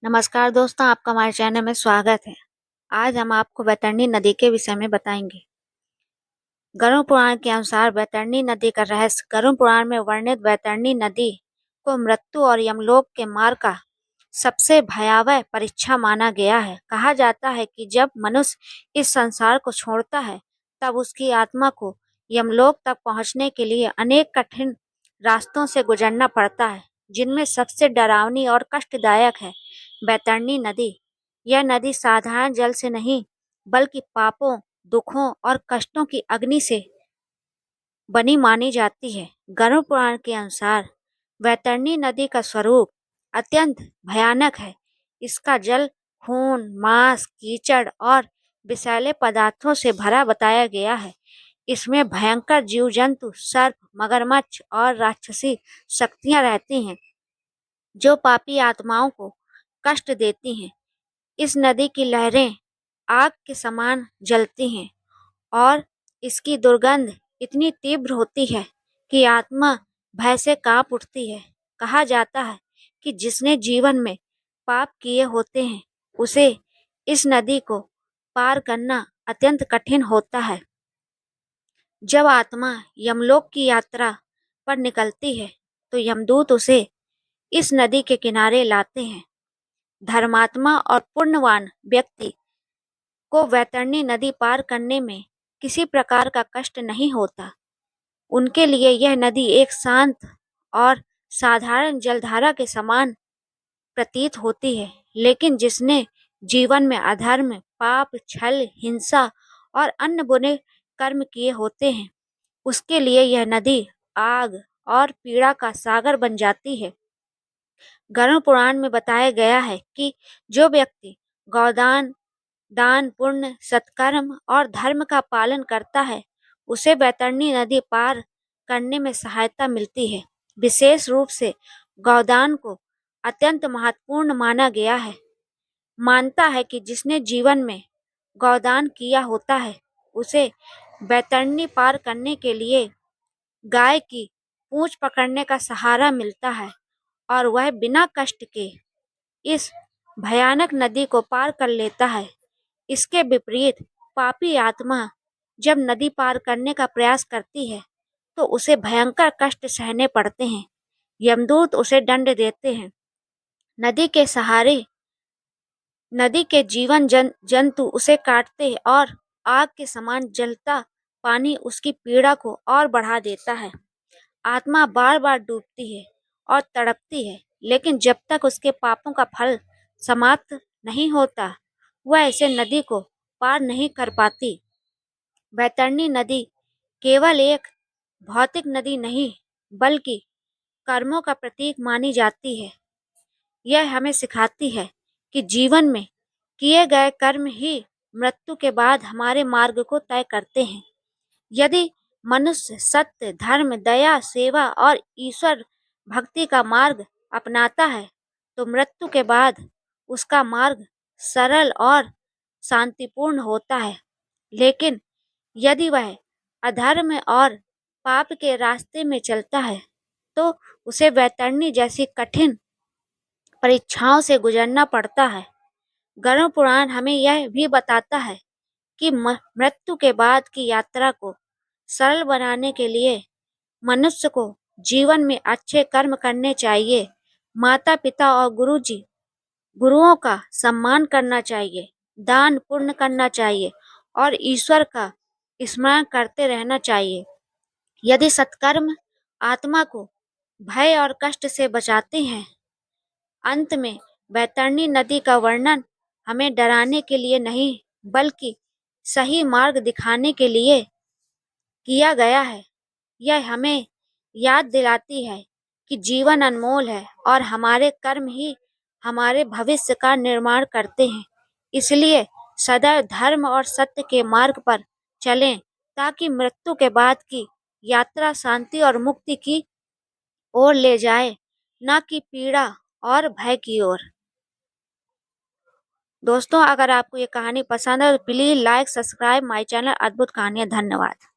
नमस्कार दोस्तों, आपका हमारे चैनल में स्वागत है। आज हम आपको बैतरणी नदी के विषय में बताएंगे। गरुड़ पुराण के अनुसार बैतरणी नदी का रहस्य। गरुड़ पुराण में वर्णित बैतरणी नदी को मृत्यु और यमलोक के मार्ग का सबसे भयावह परीक्षा माना गया है। कहा जाता है कि जब मनुष्य इस संसार को छोड़ता है, तब उसकी आत्मा को यमलोक तक पहुंचने के लिए अनेक कठिन रास्तों से गुजरना पड़ता है, जिनमें सबसे डरावनी और कष्टदायक है बैतरणी नदी। यह नदी साधारण जल से नहीं, बल्कि पापों, दुखों और कष्टों की अग्नि से बनी मानी जाती है। गरुड़ पुराण के अनुसार बैतरणी नदी का स्वरूप अत्यंत भयानक है। इसका जल खून, मांस, कीचड़ और विषैले पदार्थों से भरा बताया गया है। इसमें भयंकर जीव जंतु, सर्प, मगरमच्छ और राक्षसी शक्तियां रहती हैं, जो पापी आत्माओं को कष्ट देती हैं। इस नदी की लहरें आग के समान जलती हैं और इसकी दुर्गंध इतनी तीव्र होती है कि आत्मा भय से कांप उठती है। कहा जाता है कि जिसने जीवन में पाप किए होते हैं, उसे इस नदी को पार करना अत्यंत कठिन होता है। जब आत्मा यमलोक की यात्रा पर निकलती है, तो यमदूत उसे इस नदी के किनारे लाते हैं। धर्मात्मा और पुण्यवान व्यक्ति को बैतरणी नदी पार करने में किसी प्रकार का कष्ट नहीं होता। उनके लिए यह नदी एक शांत और साधारण जलधारा के समान प्रतीत होती है। लेकिन जिसने जीवन में अधर्म, पाप, छल, हिंसा और अन्य बुरे कर्म किए होते हैं, उसके लिए यह नदी आग और पीड़ा का सागर बन जाती है। गरुड़ पुराण में बताया गया है कि जो व्यक्ति गौदान, दान, पुण्य, सत्कर्म और धर्म का पालन करता है, उसे बैतरणी नदी पार करने में सहायता मिलती है। विशेष रूप से गौदान को अत्यंत महत्वपूर्ण माना गया है। मानता है कि जिसने जीवन में गौदान किया होता है, उसे बैतरणी पार करने के लिए गाय की पूंछ पकड़ने का सहारा मिलता है और वह बिना कष्ट के इस भयानक नदी को पार कर लेता है। इसके विपरीत पापी आत्मा जब नदी पार करने का प्रयास करती है, तो उसे भयंकर कष्ट सहने पड़ते हैं। यमदूत उसे दंड देते हैं। नदी के सहारे नदी के जंतु उसे काटते हैं और आग के समान जलता पानी उसकी पीड़ा को और बढ़ा देता है। आत्मा बार बार डूबती है और तड़पती है, लेकिन जब तक उसके पापों का फल समाप्त नहीं होता, वह ऐसे नदी को पार नहीं कर पाती। बैतरणी नदी केवल एक भौतिक नदी नहीं, बल्कि कर्मों का प्रतीक मानी जाती है। यह हमें सिखाती है कि जीवन में किए गए कर्म ही मृत्यु के बाद हमारे मार्ग को तय करते हैं। यदि मनुष्य सत्य, धर्म, दया, सेवा और ईश्वर भक्ति का मार्ग अपनाता है, तो मृत्यु के बाद उसका मार्ग सरल और शांतिपूर्ण होता है। लेकिन यदि वह अधर्म और पाप के रास्ते में चलता है, तो उसे बैतरणी जैसी कठिन परीक्षाओं से गुजरना पड़ता है। गरुड़ पुराण हमें यह भी बताता है कि मृत्यु के बाद की यात्रा को सरल बनाने के लिए मनुष्य को जीवन में अच्छे कर्म करने चाहिए। माता पिता और गुरुओं का सम्मान करना चाहिए, दान पुण्य करना चाहिए और ईश्वर का स्मरण करते रहना चाहिए। यदि सत्कर्म आत्मा को भय और कष्ट से बचाते हैं। अंत में बैतरणी नदी का वर्णन हमें डराने के लिए नहीं, बल्कि सही मार्ग दिखाने के लिए किया गया है। यह हमें याद दिलाती है कि जीवन अनमोल है और हमारे कर्म ही हमारे भविष्य का निर्माण करते हैं। इसलिए सदैव धर्म और सत्य के मार्ग पर चलें, ताकि मृत्यु के बाद की यात्रा शांति और मुक्ति की ओर ले जाए, न कि पीड़ा और भय की ओर। दोस्तों, अगर आपको ये कहानी पसंद है तो please like, subscribe my channel अद्भुत कहानियाँ। धन्यवाद।